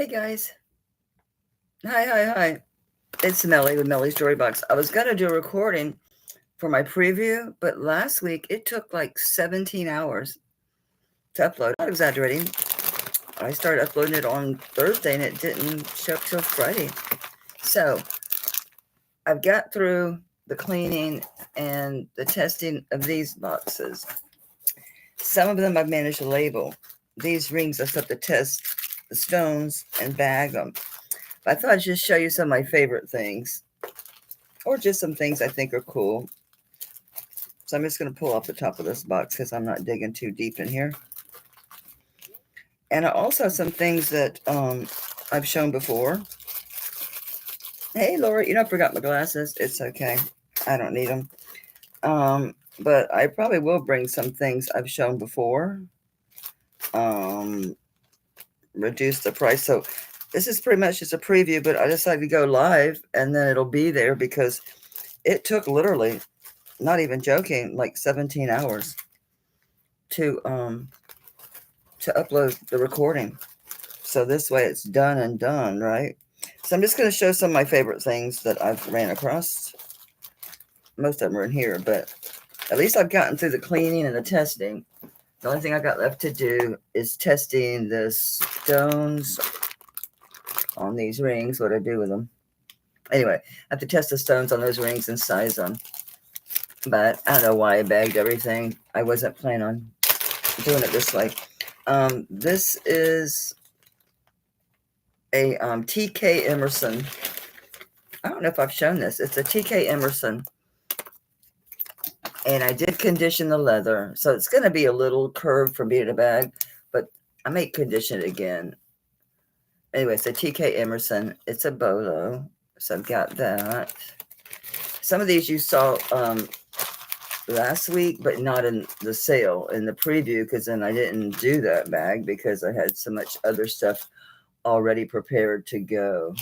Hey guys. Hi. It's Melly with Melly's Story Box. I was going to do a recording for my preview, but last week it took like 17 hours to upload. Not exaggerating. I started uploading it on Thursday and it didn't show up till Friday. So I've got through the cleaning and the testing of these boxes. Some of them I've managed to label. These rings I still have to test the stones and bag them. I thought I'd just show you some of my favorite things, or just some things I think are cool. So I'm just going to pull off the top of this box because I'm not digging too deep in here. And I also have some things that I've shown before. Hey, Laura, I forgot my glasses. It's okay. I don't need them. But I probably will bring some things I've shown before. Reduce the price. So this is pretty much just a preview, but I decided to go live and then it'll be there because it took literally, not even joking, like 17 hours to upload the recording. So this way it's done and done, right? So I'm just going to show some of my favorite things that I've ran across. Most of them are in here, but at least I've gotten through the cleaning and the testing. The only thing I got left to do is testing the stones on these rings, what I do with them. Anyway, I have to test the stones on those rings and size them. But I don't know why I bagged everything. I wasn't planning on doing it this way. This is a TK Emerson. I don't know if I've shown this. It's a TK Emerson. And I did condition the leather. So it's going to be a little curved for me to bag. But I may condition it again. Anyway, it's a TK Emerson. It's a bolo. So I've got that. Some of these you saw last week, but not in the sale, in the preview, because then I didn't do that bag because I had so much other stuff already prepared to go.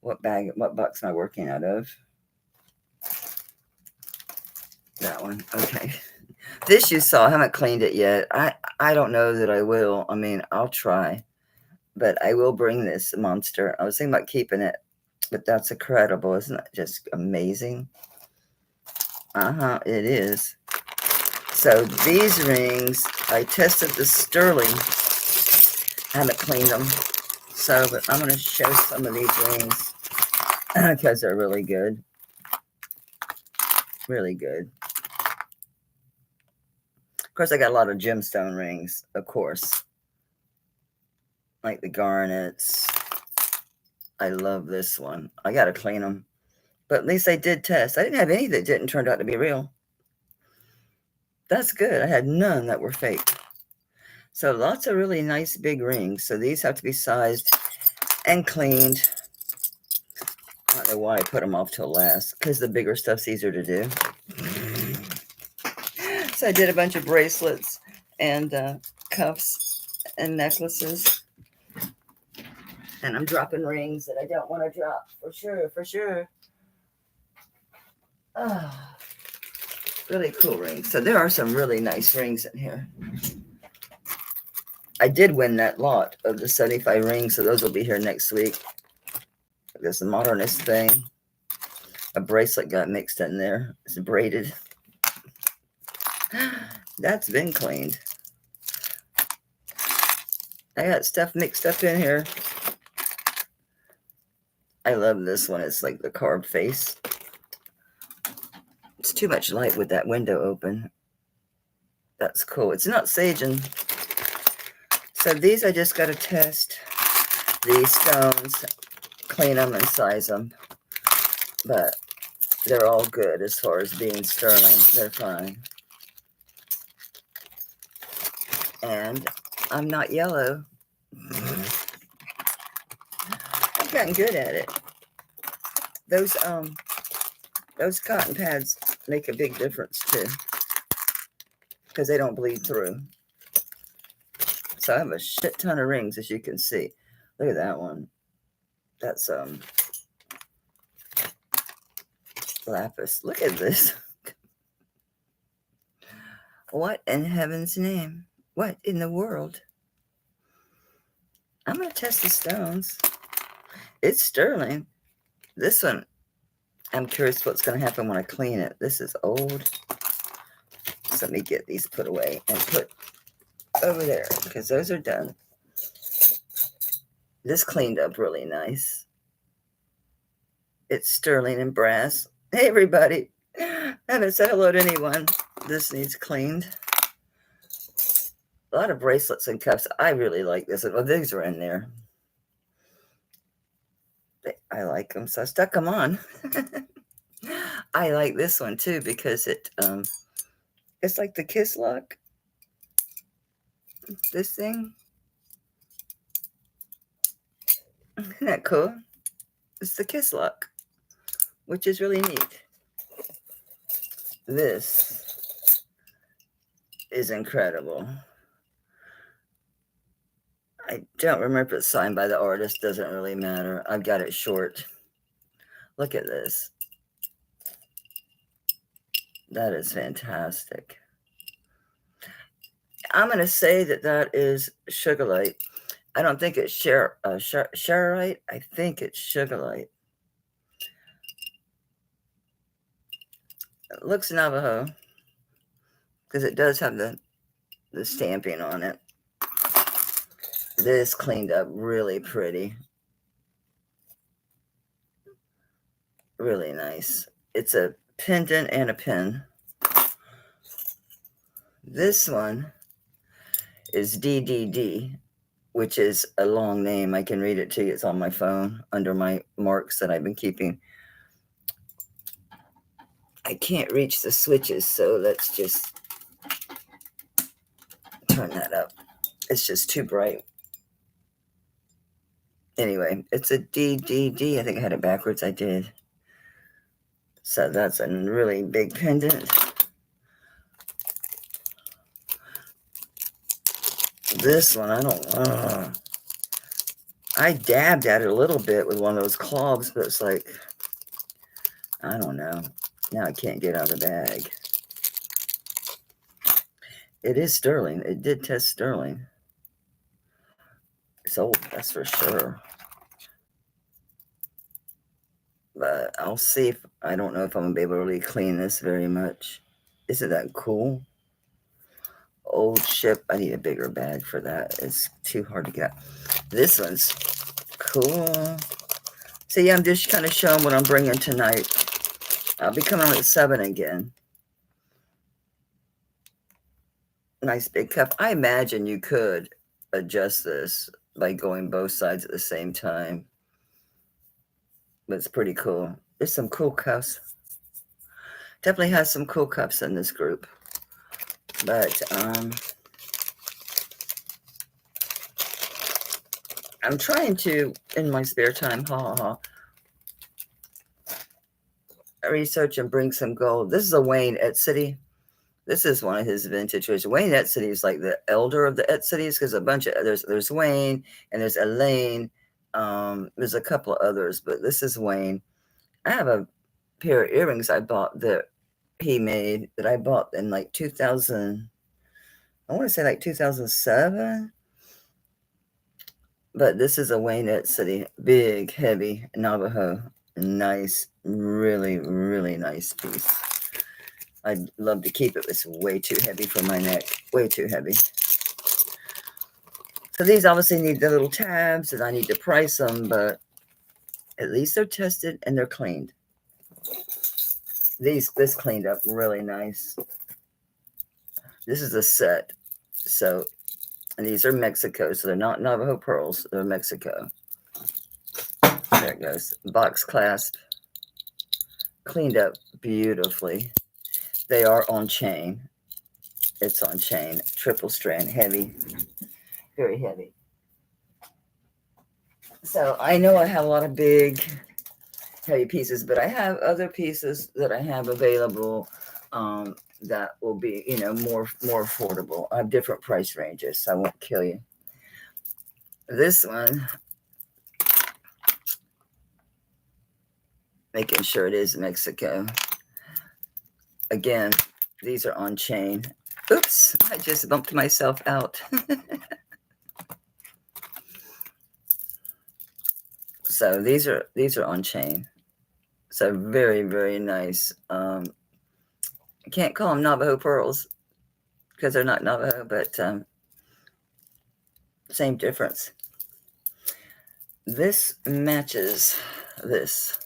What box am I working out of? That one. Okay. This you saw. I haven't cleaned it yet. I don't know that I will. I mean, I'll try. But I will bring this monster. I was thinking about keeping it. But that's incredible. Isn't that just amazing? It is. So these rings, I tested the sterling. I haven't cleaned them. So, but I'm going to show some of these rings because they're really good. Really good. Of course, I got a lot of gemstone rings, of course. Like the garnets. I love this one. I got to clean them. But at least I did test. I didn't have any that didn't turn out to be real. That's good. I had none that were fake. So lots of really nice big rings. So these have to be sized and cleaned. I don't know why I put them off till last, because the bigger stuff's easier to do. So I did a bunch of bracelets and cuffs and necklaces. And I'm dropping rings that I don't want to drop, for sure. Really cool rings. So there are some really nice rings in here. I did win that lot of the 75 rings, so those will be here next week. There's a modernist thing. A bracelet got mixed in there. It's braided. That's been cleaned. I got stuff mixed up in here. I love this one. It's like the carved face. It's too much light with that window open. That's cool. It's not saging. So these I just got to test. These stones, clean them and size them. But they're all good as far as being sterling. They're fine. And I'm not yellow. I've gotten good at it. Those cotton pads make a big difference too, because they don't bleed through. So I have a shit ton of rings, as you can see. Look at that one. That's lapis. Look at this. What in heaven's name? What in the world? I'm going to test the stones. It's sterling. This one, I'm curious what's going to happen when I clean it. This is old. So let me get these put away and put over there because those are done. This cleaned up really nice. It's sterling and brass. Hey, everybody. I haven't said hello to anyone. This needs cleaned. A lot of bracelets and cuffs. I really like this. Well, these are in there. I like them, so I stuck them on. I like this one too because it's like the kiss lock. This thing. Isn't that cool? It's the kiss lock, which is really neat. This is incredible. I don't remember if it's signed by the artist. Doesn't really matter. I've got it short. Look at this. That is fantastic. I'm going to say that is Sugarlight. I don't think it's Sharite. I think it's Sugarlight. It looks Navajo because it does have the stamping on it. This cleaned up really pretty. Really nice. It's a pendant and a pin. This one is DDD, which is a long name. I can read it to you. It's on my phone under my marks that I've been keeping. I can't reach the switches, so let's just turn that up. It's just too bright. Anyway, it's a DDD. I think I had it backwards. I did. So that's a really big pendant. This one, I dabbed at it a little bit with one of those clogs, but it's like, I don't know. Now I can't get out of the bag. It is sterling. It did test sterling. It's old, that's for sure. But I'll see if, I don't know if I'm going to be able to really clean this very much. Isn't that cool? Old ship. I need a bigger bag for that. It's too hard to get out. This one's cool. So yeah, I'm just kind of showing what I'm bringing tonight. I'll be coming on at 7 again. Nice big cuff. I imagine you could adjust this by going both sides at the same time. But it's pretty cool. There's some cool cuffs. Definitely has some cool cuffs in this group. But I'm trying to, in my spare time, research and bring some gold. This is a Wayne Etsy. This is one of his vintage ones. Wayne Etsy is like the elder of the Etsys because a bunch of there's Wayne and there's Elaine. There's a couple of others, but this is Wayne. I have a pair of earrings I bought that he made that I bought in like 2000. I want to say like 2007. But this is a Wayne Etsy, big, heavy Navajo. Nice, really, really nice piece. I'd love to keep it. It's way too heavy for my neck. Way too heavy. So these obviously need the little tabs, and I need to price them, but at least they're tested and they're cleaned. This cleaned up really nice. This is a set. So, and these are Mexico, so they're not Navajo pearls. They're Mexico. There it goes. Box clasp. Cleaned up beautifully. They are on chain. It's on chain. Triple strand. Heavy. Very heavy. So I know I have a lot of big, heavy pieces, but I have other pieces that I have available that will be, more affordable. I have different price ranges, so I won't kill you. This one, making sure it is Mexico. Again, these are on chain. Oops, I just bumped myself out. So these are on chain. So very, very nice. I can't call them Navajo pearls because they're not Navajo, but same difference. This matches this.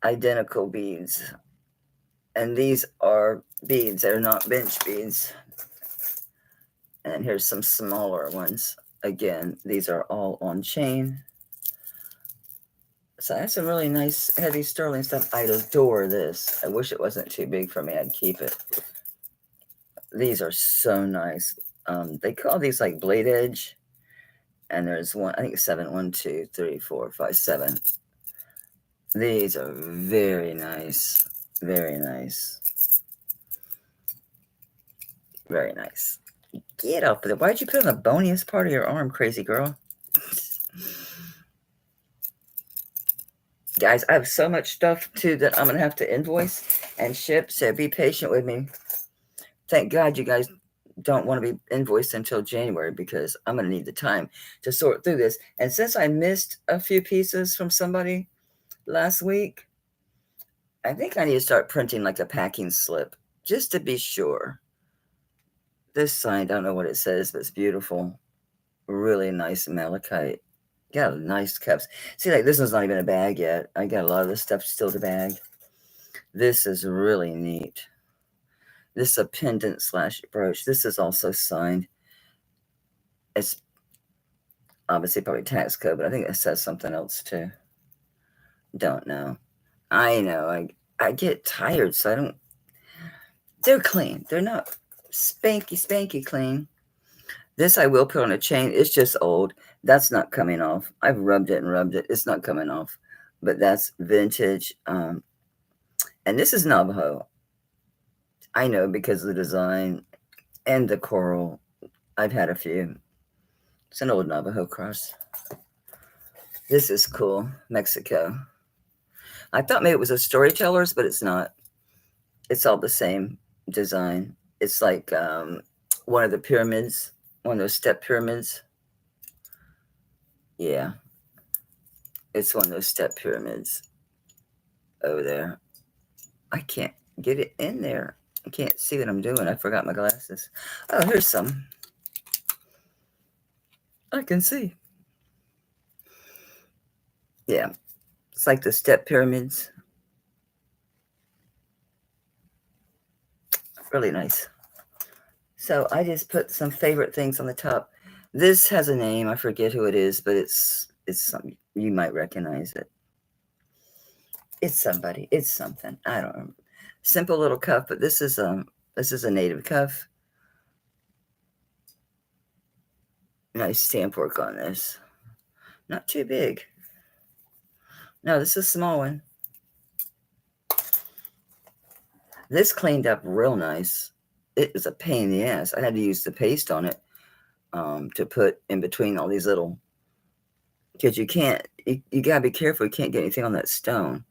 Identical beads. And these are beads. They're not bench beads. And here's some smaller ones. Again, these are all on chain. So that's some really nice heavy sterling stuff. I adore this. I wish it wasn't too big for me. I'd keep it. These are so nice. They call these like blade edge. And there's one, I think 7, 1, 2, 3, 4, 5, 7. These are very nice. Very nice. Very nice. Get off of it. Why'd you put it on the boniest part of your arm, crazy girl? Guys, I have so much stuff, too, that I'm going to have to invoice and ship, so be patient with me. Thank God you guys don't want to be invoiced until January, because I'm going to need the time to sort through this. And since I missed a few pieces from somebody last week, I think I need to start printing like a packing slip, just to be sure. This sign, I don't know what it says, but it's beautiful. Really nice malachite. Got nice cups. See, like this one's not even a bag yet. I got a lot of this stuff still to bag. This is really neat. This is a pendant / brooch. This is also signed. It's obviously probably tax code, but I think it says something else too. Don't know. I know. I get tired, so I don't. They're clean. They're not spanky clean. This I will put on a chain. It's just old. That's not coming off. I've rubbed it and rubbed it. It's not coming off. But that's vintage. And this is Navajo. I know because of the design and the coral. I've had a few. It's an old Navajo cross. This is cool. Mexico. I thought maybe it was a storyteller's, but it's not. It's all the same design. It's like one of the pyramids. One of those step pyramids. Yeah. It's one of those step pyramids over there. I can't get it in there. I can't see what I'm doing. I forgot my glasses. Oh, here's some. I can see. Yeah. It's like the step pyramids. Really nice. So I just put some favorite things on the top. This has a name. I forget who it is, but it's something you might recognize it. It's somebody. It's something. I don't know. Simple little cuff, but this is a native cuff. Nice stamp work on this. Not too big. No, this is a small one. This cleaned up real nice. It was a pain in the ass. I had to use the paste on it to put in between all these little, because you can't, you got to be careful. You can't get anything on that stone,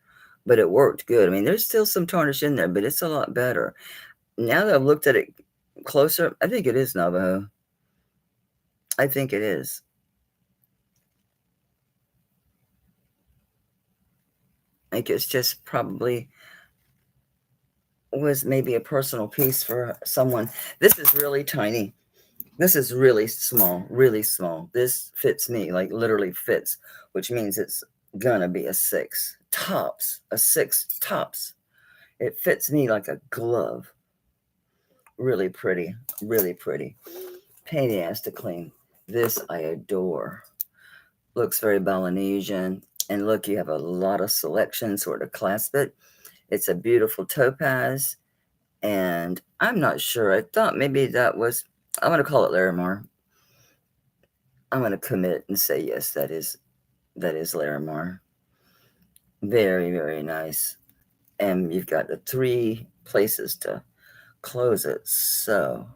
but it worked good. I mean, there's still some tarnish in there, but it's a lot better. Now that I've looked at it closer, I think it is Navajo. I think it is. I think it's just probably was maybe a personal piece for someone. This is really tiny. This is really small, really small. This fits me, like literally fits, which means it's gonna be a 6 tops, a 6 tops. It fits me like a glove. Really pretty, really pretty. Pain in the ass to clean. This I adore. Looks very Balinesian. And look, you have a lot of selection sort of clasp it. It's a beautiful topaz. And I'm not sure. I thought maybe that was, I'm going to call it Larimar. I'm going to commit and say, yes, that is Larimar. Very, very nice. And you've got the 3 places to close it. So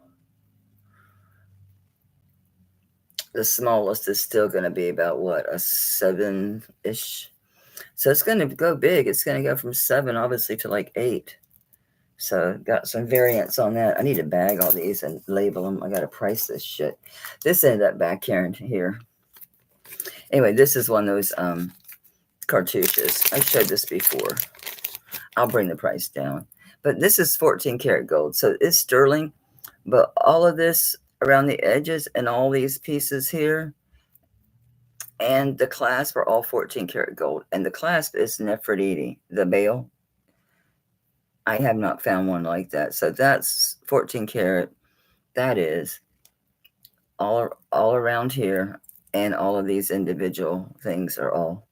the smallest is still going to be about what, a 7-ish. So it's going to go big. It's going to go from 7 obviously to like 8. So got some variants on that. I need to bag all these and label them. I got to price this shit. This ended up back here. Anyway, this is one of those cartouches. I showed this before. I'll bring the price down. But this is 14 karat gold, so it's sterling. But all of this around the edges and all these pieces here and the clasp are all 14 karat gold. And the clasp is Nefertiti, the bail. I have not found one like that. So that's 14 karat. That is all around here. And all of these individual things are all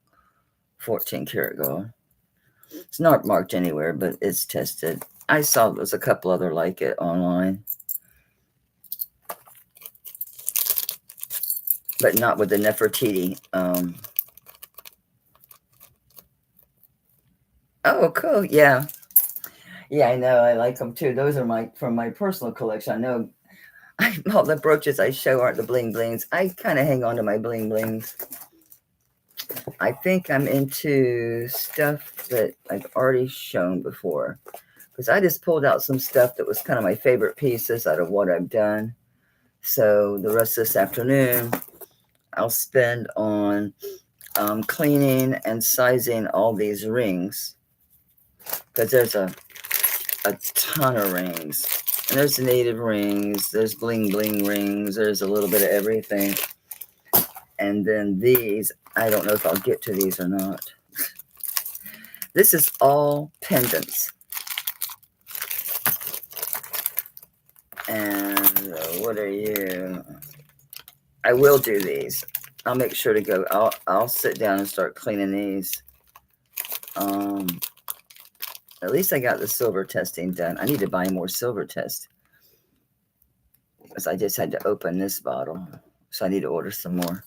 14 karat gold. It's not marked anywhere, but it's tested. I saw there's a couple other like it online. But not with the Nefertiti. Oh, cool. Yeah. Yeah, I know. I like them too. Those are from my personal collection. I know all the brooches I show aren't the bling blings. I kind of hang on to my bling blings. I think I'm into stuff that I've already shown before. Because I just pulled out some stuff that was kind of my favorite pieces out of what I've done. So the rest of this afternoon, I'll spend on cleaning and sizing all these rings. Because there's a ton of rings. And there's native rings. There's bling bling rings. There's a little bit of everything. And then these, I don't know if I'll get to these or not. This is all pendants. And what are you? I will do these. I'll make sure to go. I'll sit down and start cleaning these. At least I got the silver testing done. I need to buy more silver test. Because I just had to open this bottle. So I need to order some more.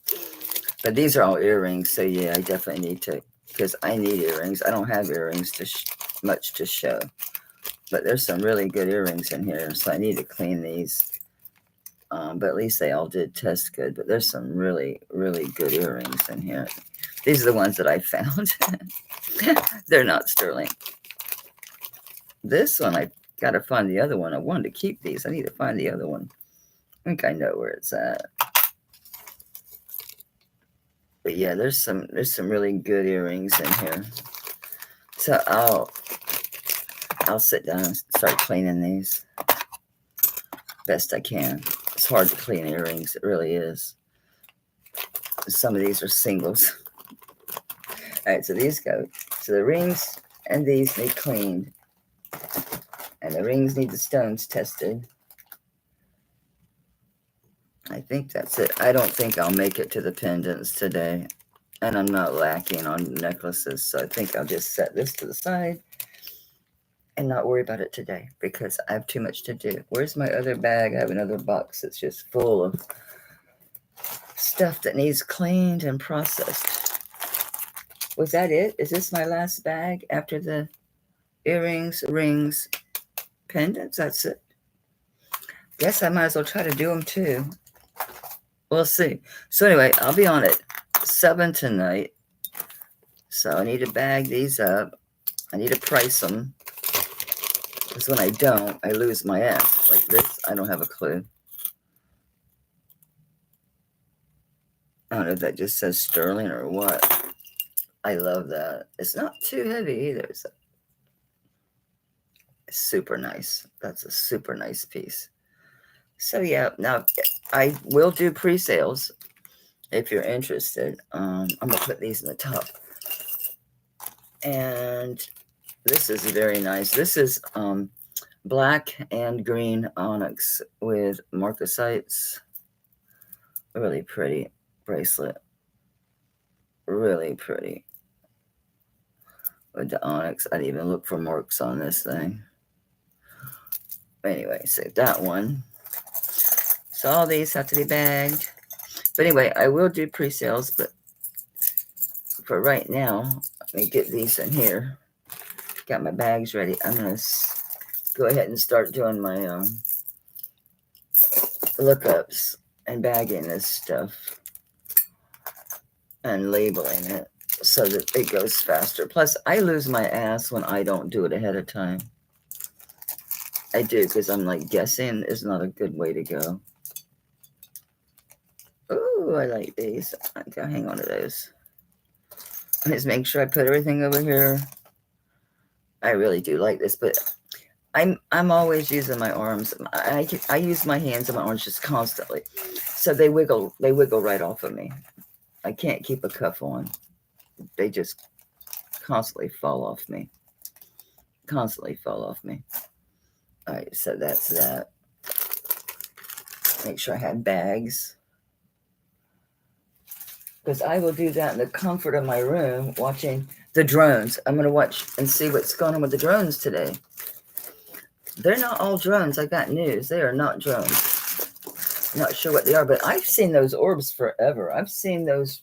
But these are all earrings. So yeah, I definitely need to. Because I need earrings. I don't have earrings much to show. But there's some really good earrings in here. So I need to clean these. But at least they all did test good. But there's some really, really good earrings in here. These are the ones that I found. They're not sterling. This one, I got to find the other one. I wanted to keep these. I need to find the other one. I think I know where it's at. But yeah, there's some really good earrings in here. So I'll sit down and start cleaning these best I can. It's hard to clean earrings. It really is. Some of these are singles. All right, so these go. So the rings and these need cleaned. And the rings need the stones tested. I think that's it. I don't think I'll make it to the pendants today. And I'm not lacking on necklaces. So I think I'll just set this to the side and not worry about it today because I have too much to do. Where's my other bag? I have another box that's just full of stuff that needs cleaned and processed. Was that it? Is this my last bag after the earrings, rings, pendants? That's it. Guess I might as well try to do them too. We'll see. So anyway, I'll be on at 7 tonight. So I need to bag these up. I need to price them. Because when I don't, I lose my ass. Like this, I don't have a clue. I don't know if that just says sterling or what. I love that. It's not too heavy either. It's super nice. That's a super nice piece. So yeah, now I will do pre-sales if you're interested. I'm gonna put these in the top. And this is very nice. This is black and green onyx with marcasites. Really pretty bracelet. Really pretty. With the onyx. I didn't even look for marks on this thing. Anyway, so that one. So all these have to be bagged. But anyway, I will do pre-sales, but for right now, let me get these in here. Got my bags ready. I'm going to go ahead and start doing my lookups and bagging this stuff and labeling it so that it goes faster. Plus, I lose my ass when I don't do it ahead of time. I do, because I'm like guessing is not a good way to go. Ooh, Oh, I like these. I can hang on to those. Just make sure I put everything over here. I really do like this, but I'm always using my arms. I use my hands and my arms just constantly, so they wiggle right off of me. I can't keep a cuff on. They just constantly fall off me. Constantly fall off me. All right, so that's that. Make sure I have bags, because I will do that in the comfort of my room, watching the drones. I'm going to watch and see what's going on with the drones today. They're not all drones. I got news. They are not drones. Not sure what they are, but I've seen those orbs forever. I've seen those.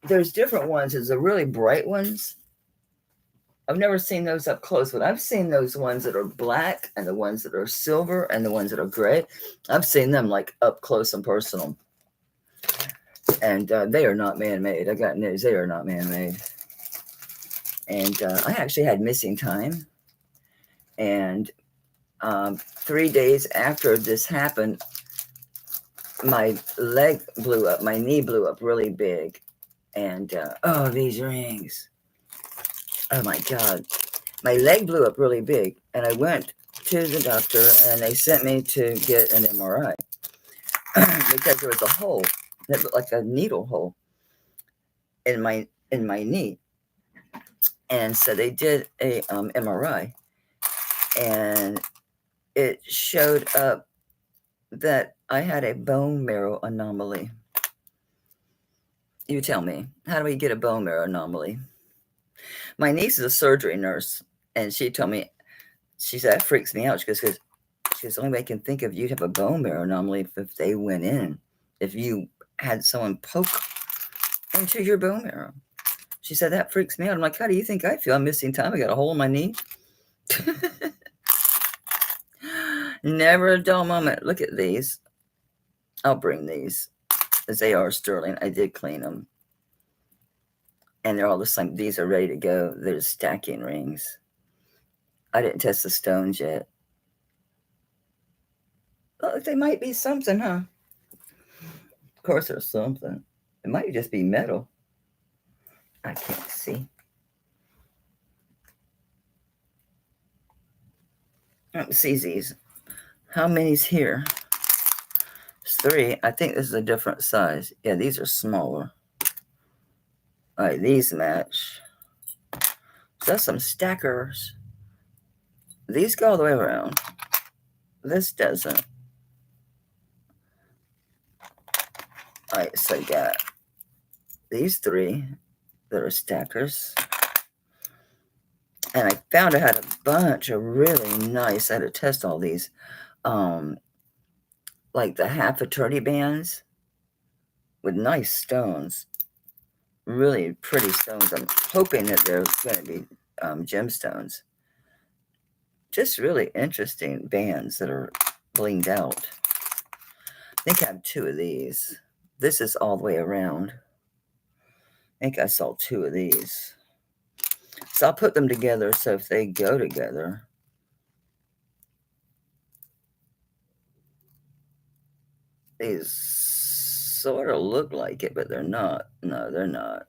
There's different ones. There's the really bright ones. I've never seen those up close, but I've seen those ones that are black and the ones that are silver and the ones that are gray. I've seen them like up close and personal. And they are not man-made. I got news. They are not man-made. And I actually had missing time. And 3 days after this happened, my leg blew up. My knee blew up really big. And, oh, these rings. Oh, my God. My leg blew up really big. And I went to the doctor, and they sent me to get an MRI. Because there was a hole that looked like a needle hole in my knee. And so they did a MRI. And it showed up that I had a bone marrow anomaly. You tell me, how do we get a bone marrow anomaly? My niece is a surgery nurse, and she told me, she said, that freaks me out. She goes, the only way I can think of, you'd have a bone marrow anomaly if they went in, if you had someone poke into your bone marrow. She said, that freaks me out. I'm like, how do you think I feel? I'm missing time. I got a hole in my knee. Never a dull moment. Look at these. I'll bring these, as they are sterling. I did clean them. And they're all the same. These are ready to go. They're stacking rings. I didn't test the stones yet. Look, they might be something, huh? Of course there's something. It might just be metal. I can't see. Let's see these. How many's here? There's 3. I think this is a different size. Yeah, these are smaller. All right, these match. So that's some stackers. These go all the way around. This doesn't. All right, so I got these 3 that are stackers. And I found I had a bunch of really nice, I had to test all these, like the half eternity bands with nice stones. Really pretty stones. I'm hoping that they're going to be gemstones. Just really interesting bands that are blinged out. I think I have 2 of these. This is all the way around. I think I saw 2 of these. So I'll put them together so if they go together. These sort of look like it, but they're not. No, they're not.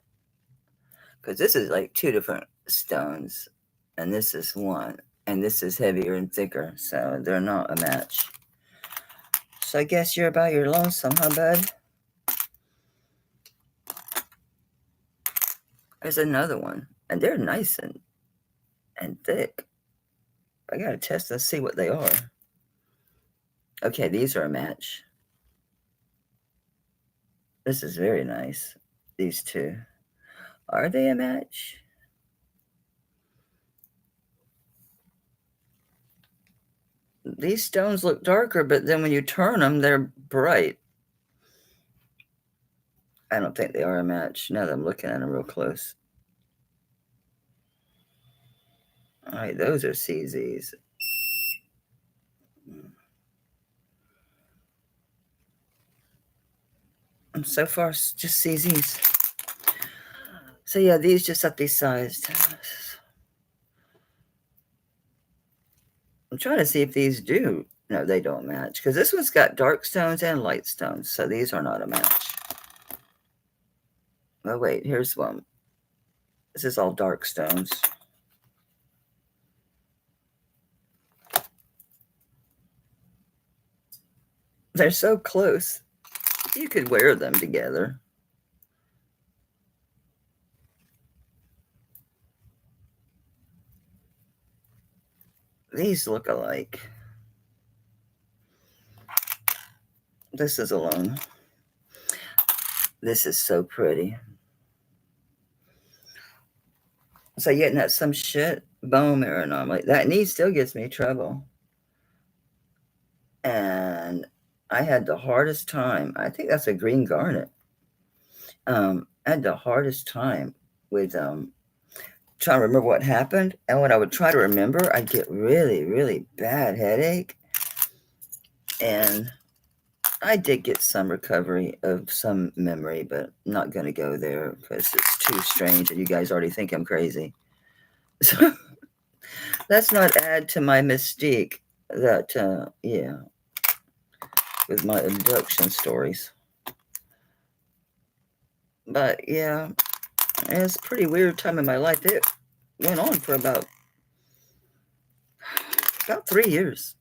Because this is like 2 different stones. And this is one. And this is heavier and thicker. So they're not a match. So I guess you're about your lonesome, huh, bud? There's another one. And they're nice and thick. I got to test and see what they are. Okay, these are a match. This is very nice. These 2. Are they a match? These stones look darker, but then when you turn them, they're bright. I don't think they are a match now that I'm looking at them real close. All right, those are CZs. And so far, it's just CZs. So yeah, these just have to be sized. I'm trying to see if these do. No, they don't match. Because this one's got dark stones and light stones. So these are not a match. Oh, wait, here's one. This is all dark stones. They're so close. You could wear them together. These look alike. This is alone. This is so pretty. So getting that some shit bone marrow and I'm like that knee still gives me trouble. And I had the hardest time. I think that's a green garnet. I had the hardest time with trying to remember what happened. And when I would try to remember, I'd get really, really bad headache. And I did get some recovery of some memory, but I'm not going to go there because it's too strange and you guys already think I'm crazy. So let's not add to my mystique that, yeah, with my abduction stories. But yeah, it's a pretty weird time in my life. It went on for about 3 years,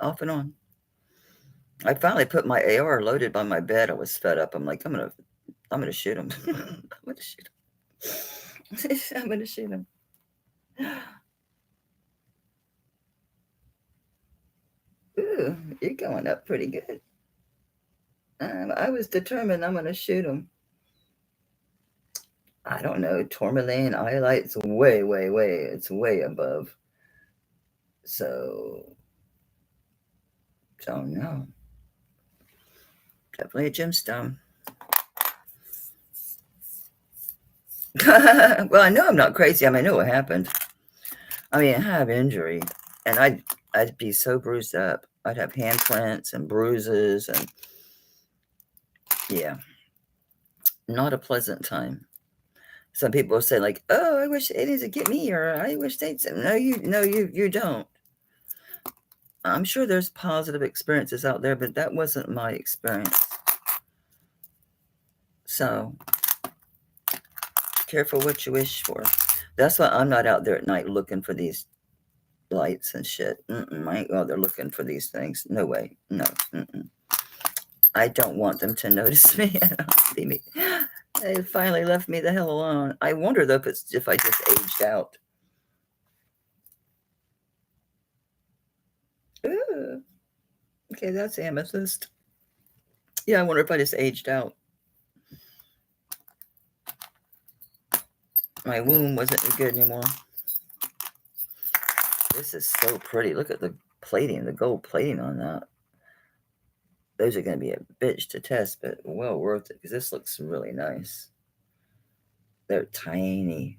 off and on. I finally put my AR loaded by my bed. I was fed up. I'm like, I'm gonna shoot him. I'm gonna shoot him. I'm gonna shoot him. Ooh, you're going up pretty good. I was determined I'm gonna shoot him. I don't know. Tourmaline, Iolite's way, way, way. It's way above. So, don't know. Definitely a gemstone. Well, I know I'm not crazy. I mean, I know what happened. I mean, I have injury, and I'd be so bruised up. I'd have hand prints and bruises, and yeah, not a pleasant time. Some people say like, "Oh, I wish aliens would get me," or "I wish they'd say." No, you don't. I'm sure there's positive experiences out there, but that wasn't my experience. So, careful what you wish for. That's why I'm not out there at night looking for these lights and shit. I ain't out there looking for these things. No way. No. I don't want them to notice me. I don't see me. They finally left me the hell alone. I wonder though if I just aged out. Ooh. Okay, that's amethyst. Yeah, I wonder if I just aged out. My womb wasn't good anymore. This is so pretty. Look at the plating, the gold plating on that. Those are going to be a bitch to test, but well worth it because this looks really nice. They're tiny.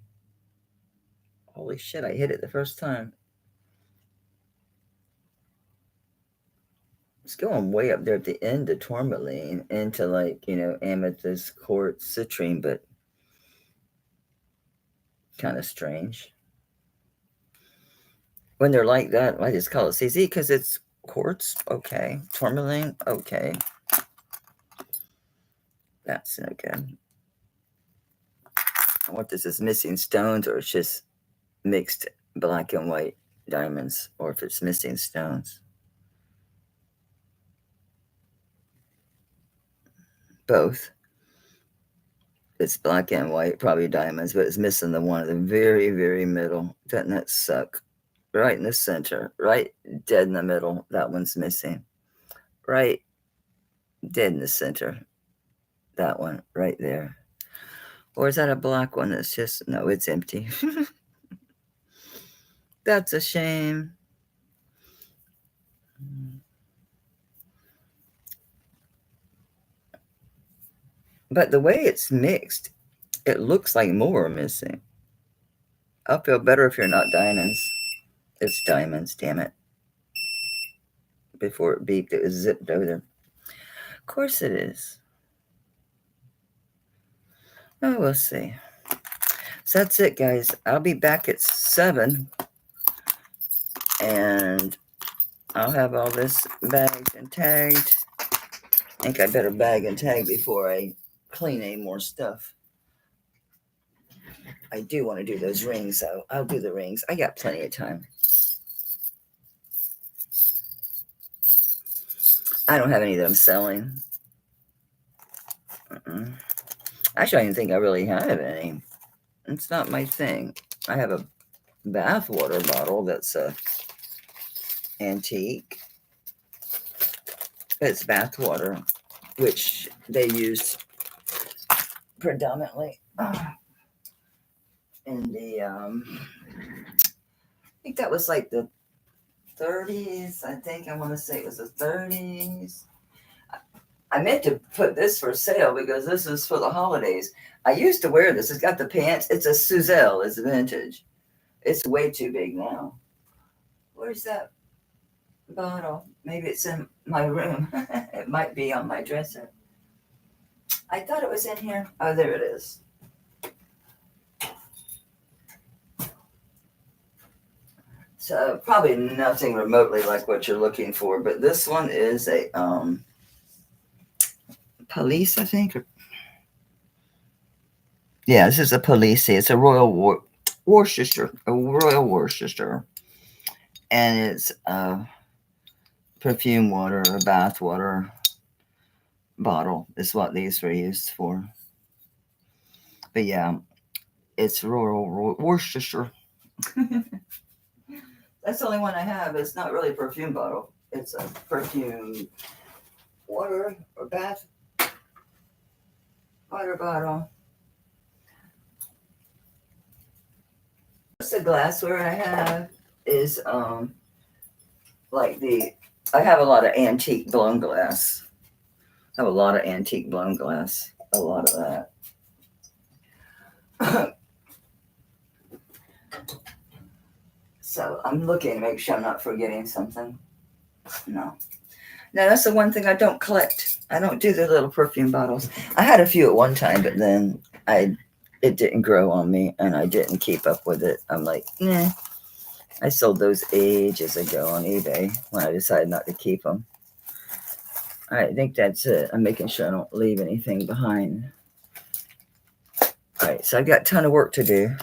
Holy shit, I hit it the first time. It's going way up there at the end of tourmaline into like, amethyst, quartz, citrine, but kind of strange. When they're like that, I just call it CZ because it's quartz, okay. Tourmaline, okay. That's no good. I wonder if this is missing stones or it's just mixed black and white diamonds, or if it's missing stones. Both. It's black and white, probably diamonds, but it's missing the one in the very, very middle. Doesn't that suck? Right in the center, right dead in the middle. That one's missing. Right dead in the center. That one right there. Or is that a black one that's just, no, it's empty. That's a shame. But the way it's mixed, it looks like more are missing. I'll feel better if you're not diamonds. It's diamonds, damn it. Before it beeped, it was zipped over there. Of course it is. Oh, we'll see. So that's it, guys. I'll be back at 7. And I'll have all this bagged and tagged. I think I better bag and tag before I clean any more stuff. I do want to do those rings, though. I'll do the rings. I got plenty of time. I don't have any that I'm selling. Actually, I don't think I really have any. It's not my thing. I have a bath water bottle that's a antique. It's bath water, which they used predominantly in the I think that was like the 30s. I want to say it was the 30s. I meant to put this for sale because this is for the holidays. I used to wear this. It's got the pants. It's a Suzelle. It's vintage. It's way too big now. Where's that bottle? Maybe it's in my room. It might be on my dresser. I thought it was in here. Oh, there it is. So probably nothing remotely like what you're looking for, but this one is a police, I think. Yeah, this is a police. It's a Royal Worcester, and it's perfume water or bath water bottle is what these were used for. But yeah, it's Royal Worcester. That's the only one I have. It's not really a perfume bottle. It's a perfume water or bath water bottle. The glassware I have is like I have a lot of antique blown glass. I have a lot of antique blown glass. A lot of that. So I'm looking to make sure I'm not forgetting something. No. Now that's the one thing I don't collect. I don't do the little perfume bottles. I had a few at one time, but then it didn't grow on me and I didn't keep up with it. I'm like, nah. I sold those ages ago on eBay when I decided not to keep them. All right, I think that's it. I'm making sure I don't leave anything behind. All right, so I've got a ton of work to do.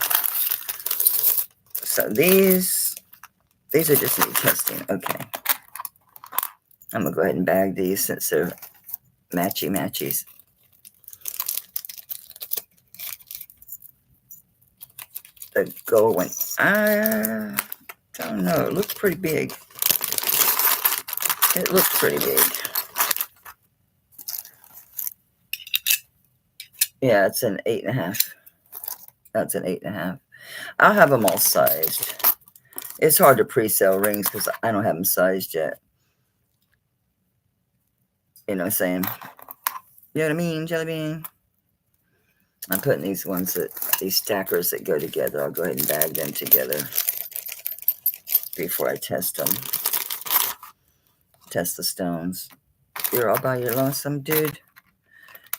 So these are just me testing. Okay. I'm going to go ahead and bag these since they're matchies. The gold one, I don't know. It looks pretty big. It looks pretty big. Yeah, it's an 8.5. That's an 8.5. I'll have them all sized. It's hard to pre-sell rings because I don't have them sized yet. You know what I'm saying? You know what I mean, Jelly Bean? I'm putting these stackers that go together. I'll go ahead and bag them together before I test them. Test the stones. You're all by your lonesome, dude.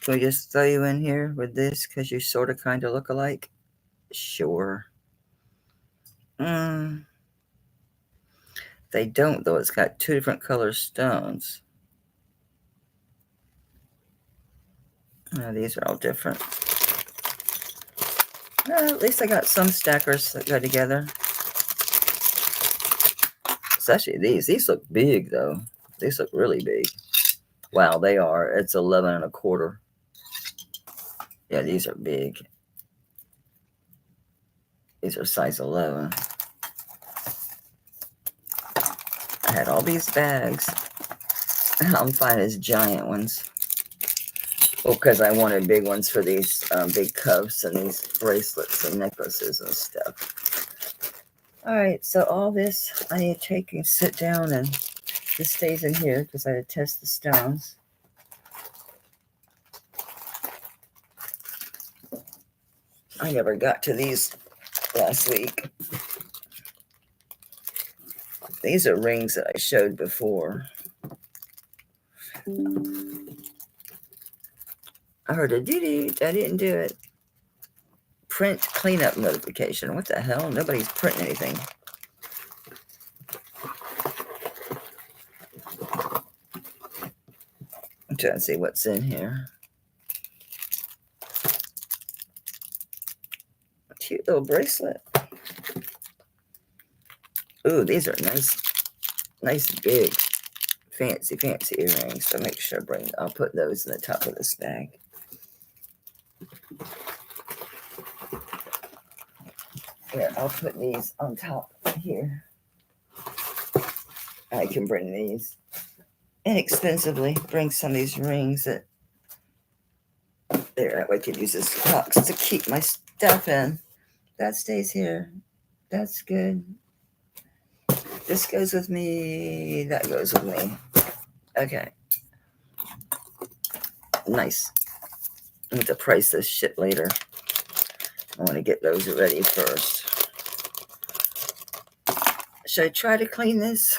Can we just throw you in here with this because you sort of kind of look alike? Sure. They don't, though. It's got two different color stones. These are all different. At least I got some stackers that go together. Especially these. These look big, though. These look really big. Wow, they are. It's 11.25. Yeah, these are big. These are size 11. I had all these bags. I'm finding these giant ones. Well, because I wanted big ones for these big cuffs and these bracelets and necklaces and stuff. All right, so all this I need to take and sit down, and this stays in here because I had to test the stones. I never got to these last week. These are rings that I showed before. I heard a doo-doo. I didn't do it. Print cleanup notification. What the hell? Nobody's printing anything. I'm trying to see what's in here. cute little bracelet. Ooh, these are nice, big, fancy earrings. So make sure I'll put those in the top of this bag. Here, I'll put these on top here. I can bring these inexpensively. Bring some of these rings that there. That way I could use this box to keep my stuff in. That stays here. That's good. This goes with me. That goes with me. Okay. Nice. I have to price this shit later. I want to get those ready first. Should I try to clean this?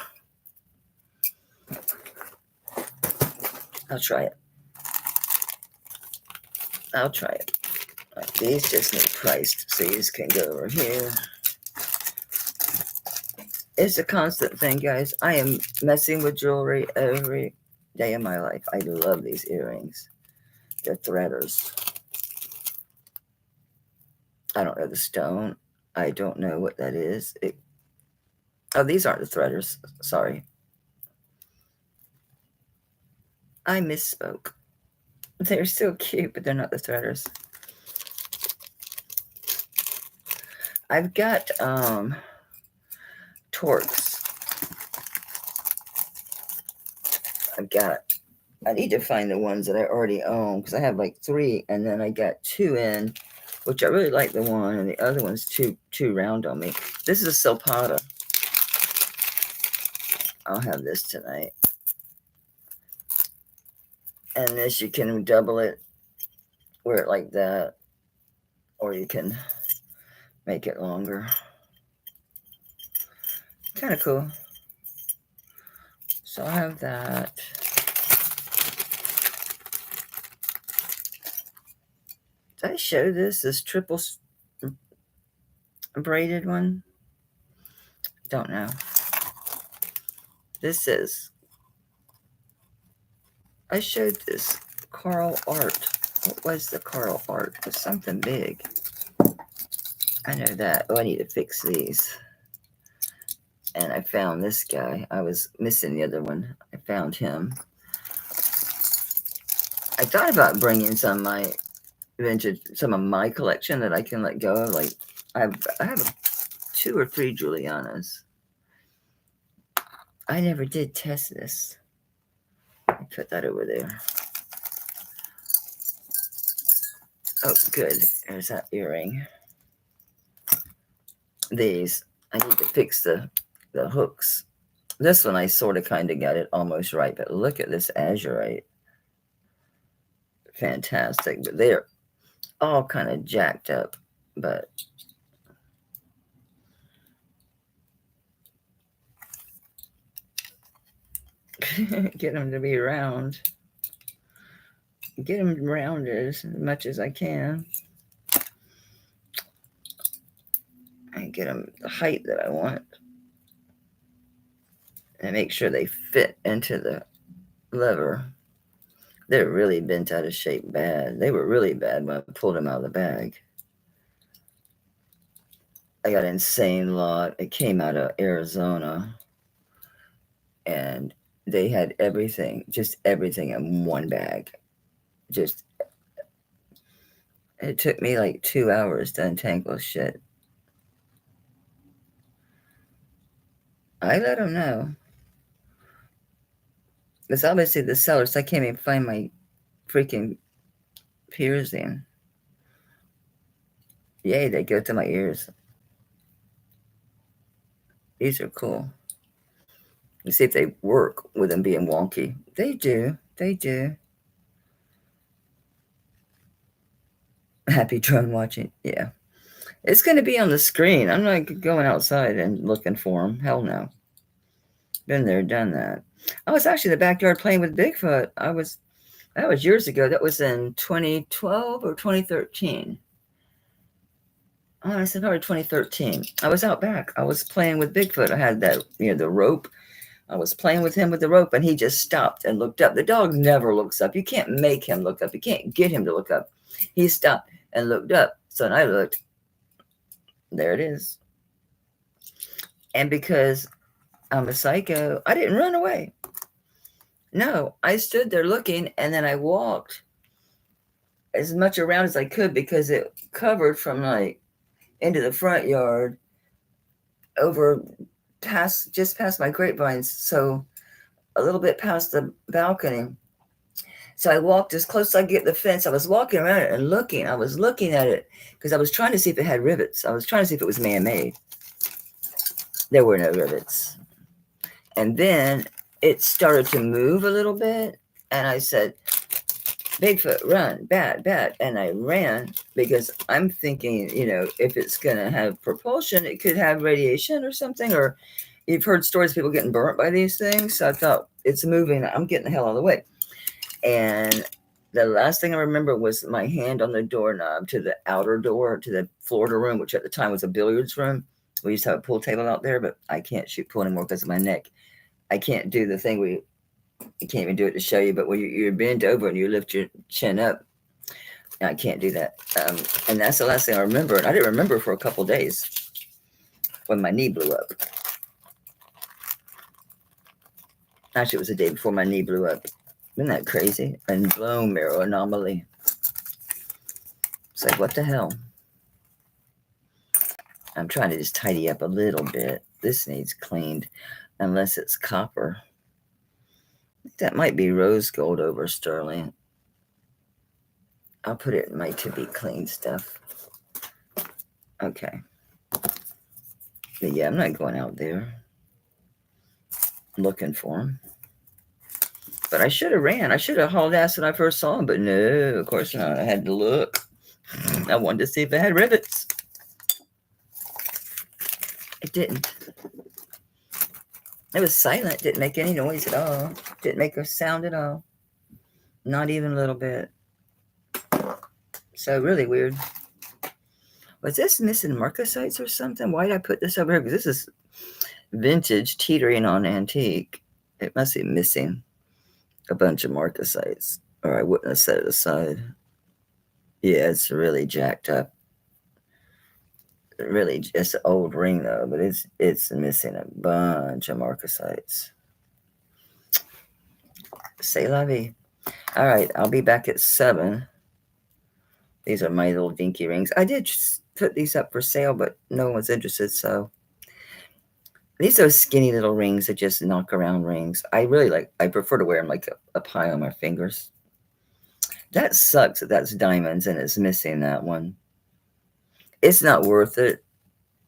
I'll try it. Right, these just need priced, so these can go over here. It's a constant thing, guys. I am messing with jewelry every day of my life. I love these earrings. They're threaders. I don't know the stone. I don't know what that is. Oh, these aren't the threaders. Sorry. I misspoke. They're still cute, but they're not the threaders. I've got Torques. I need to find the ones that I already own because I have like 3, and then I got 2 in, which I really like the one, and the other one's too round on me. This is a Silpata. I'll have this tonight. And this, you can double it, wear it like that, or you can make it longer. Kind of cool. So I have that. Did I show this triple braided one? Don't know. This is, I showed this Carl Art. What was the Carl Art? It was something big. I know that. Oh, I need to fix these. And I found this guy. I was missing the other one. I found him. I thought about bringing some of my vintage, some of my collection that I can let go of. Like I have 2 or 3 Julianas. I never did test this. I put that over there. Oh, good. There's that earring. These, I need to fix the hooks. This one, I sort of kind of got it almost right, but look at this azurite. Fantastic, but they're all kind of jacked up, but get them to be round. Get them rounded as much as I can. And get them the height that I want. And make sure they fit into the lever. They're really bent out of shape bad. They were really bad when I pulled them out of the bag. I got an insane lot. It came out of Arizona. And they had everything, just everything in one bag. Just, it took me like 2 hours to untangle shit. I let them know. It's obviously the sellers. I can't even find my freaking piercing. Yay, they go to my ears. These are cool. Let's see if they work with them being wonky. They do. They do. Happy drone watching. Yeah. It's going to be on the screen. I'm not going outside and looking for them. Hell no. Been there, done that. I was actually in the backyard playing with Bigfoot. That was years ago. That was in 2012 or 2013. Oh, I said probably 2013. I was out back. I was playing with Bigfoot. I had that, the rope. I was playing with him with the rope, and he just stopped and looked up. The dog never looks up. You can't make him look up. You can't get him to look up. He stopped and looked up. So then I looked, There it is. And because I'm a psycho, I didn't run away. No, I stood there looking, and then I walked as much around as I could because it covered from like into the front yard over just past my grapevines. So a little bit past the balcony. So I walked as close as I could get to the fence. I was walking around it and looking. I was looking at it because I was trying to see if it had rivets. I was trying to see if it was man-made. There were no rivets. And then it started to move a little bit. And I said, Bigfoot, run, bad. And I ran because I'm thinking, if it's going to have propulsion, it could have radiation or something. Or you've heard stories of people getting burnt by these things. So I thought, it's moving. I'm getting the hell out of the way. And the last thing I remember was my hand on the doorknob to the outer door, to the Florida room, which at the time was a billiards room. We used to have a pool table out there, but I can't shoot pool anymore because of my neck. I can't do the thing where you can't even do it to show you, but when you bend over and you lift your chin up, I can't do that. And that's the last thing I remember. And I didn't remember for a couple of days when my knee blew up. Actually, it was the day before my knee blew up. Isn't that crazy? And bone marrow anomaly. It's like, what the hell? I'm trying to just tidy up a little bit. This needs cleaned, unless it's copper. That might be rose gold over sterling. I'll put it in my to be cleaned stuff. Okay. But yeah, I'm not going out there looking for him. But I should have ran. I should have hauled ass when I first saw him. But no, of course not. I had to look. I wanted to see if it had rivets. It didn't. It was silent. Didn't make any noise at all. Didn't make a sound at all. Not even a little bit. So really weird. Was this missing marcasites or something? Why did I put this over here? Because this is vintage teetering on antique. It must be missing a bunch of marcasites, or I wouldn't have set it aside. Yeah, it's really jacked up. Really just an old ring though, but it's missing a bunch of marcasites. C'est la vie. All right, I'll be back at 7. These are my little dinky rings. I did put these up for sale, but no one was interested, so these are skinny little rings that just knock around rings. I prefer to wear them like a pie on my fingers. That sucks that that's diamonds and it's missing that one. It's not worth it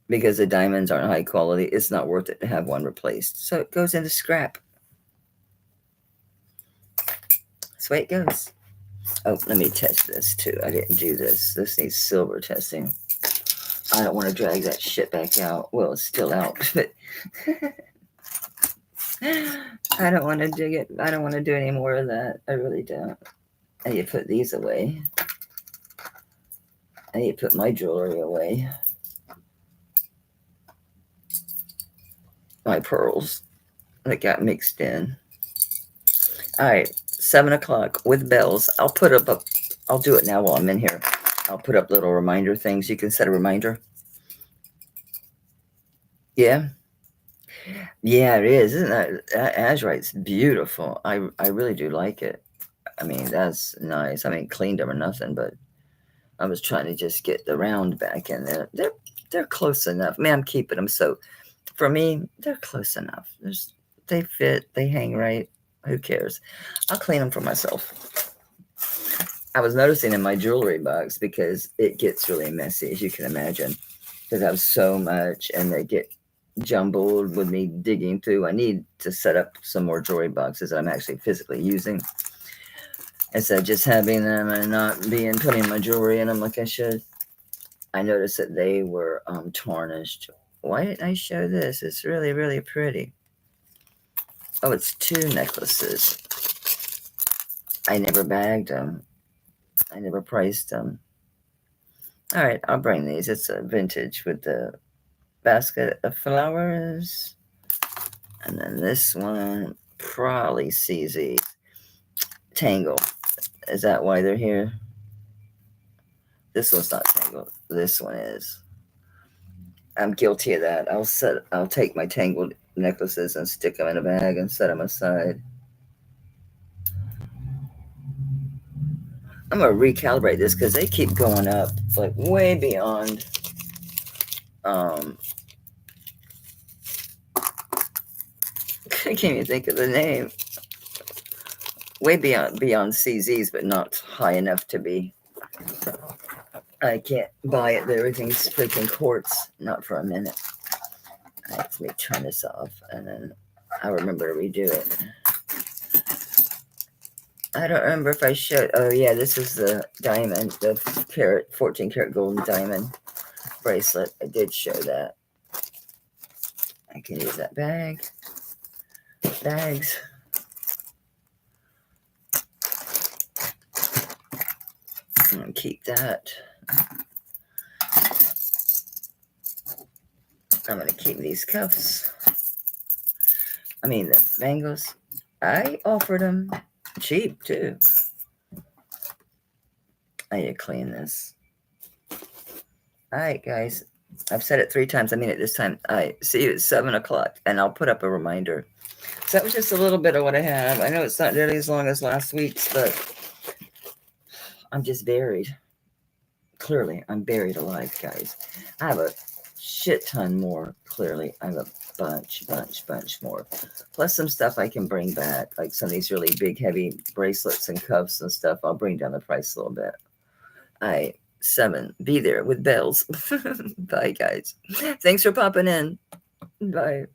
because the diamonds aren't high quality. It's not worth it to have one replaced. So it goes into scrap. That's the way it goes. Oh, let me test this too. I didn't do this. This needs silver testing. I don't want to drag that shit back out. Well, it's still out, but I don't want to dig it. I don't want to do any more of that. I really don't. I need to put these away. I need to put my jewelry away. My pearls that got mixed in. All right, 7 o'clock with bells. I'll do it now while I'm in here. I'll put up little reminder things. You can set a reminder. Yeah. Yeah, it is. Isn't that azurite's beautiful? I really do like it. I mean, that's nice. I mean, cleaned them or nothing, but I was trying to just get the round back in there. They're close enough. Man, I'm keeping them. So for me, they're close enough. They fit. They hang right. Who cares? I'll clean them for myself. I was noticing in my jewelry box because it gets really messy, as you can imagine, because I have so much and they get jumbled with me digging through. I need to set up some more jewelry boxes that I'm actually physically using instead of just having them and not putting my jewelry in them like I should. I noticed that they were tarnished. Why didn't I show this? It's really, really pretty. Oh, it's 2 necklaces. I never bagged them. I never priced them. All right, I'll bring these. It's a vintage with the basket of flowers. And then this one, probably CZ. Tangle. Is that why they're here? This one's not tangled. This one is. I'm guilty of that. I'll take my tangled necklaces and stick them in a bag and set them aside. I'm gonna recalibrate this because they keep going up like way beyond. I can't even think of the name. Way beyond CZs, but not high enough to be. I can't buy it. Everything's freaking quartz. Not for a minute. Let me turn this off, and then I'll remember to redo it. I don't remember if I showed. Oh yeah, this is the diamond, the 14 karat gold diamond bracelet. I did show that. I can use that bags. I'm gonna keep that. I'm gonna keep these cuffs. I mean the bangles. I offered them cheap too. I need to clean this. All right, guys. I've said it 3 times. I mean it this time. I see you at 7 o'clock, and I'll put up a reminder. So that was just a little bit of what I have. I know it's not nearly as long as last week's, but I'm just buried. Clearly, I'm buried alive, guys. I have a shit ton more. Clearly, I have a bunch more. Plus some stuff I can bring back, like some of these really big, heavy bracelets and cuffs and stuff. I'll bring down the price a little bit. 7, be there with bells. Bye, guys. Thanks for popping in. Bye.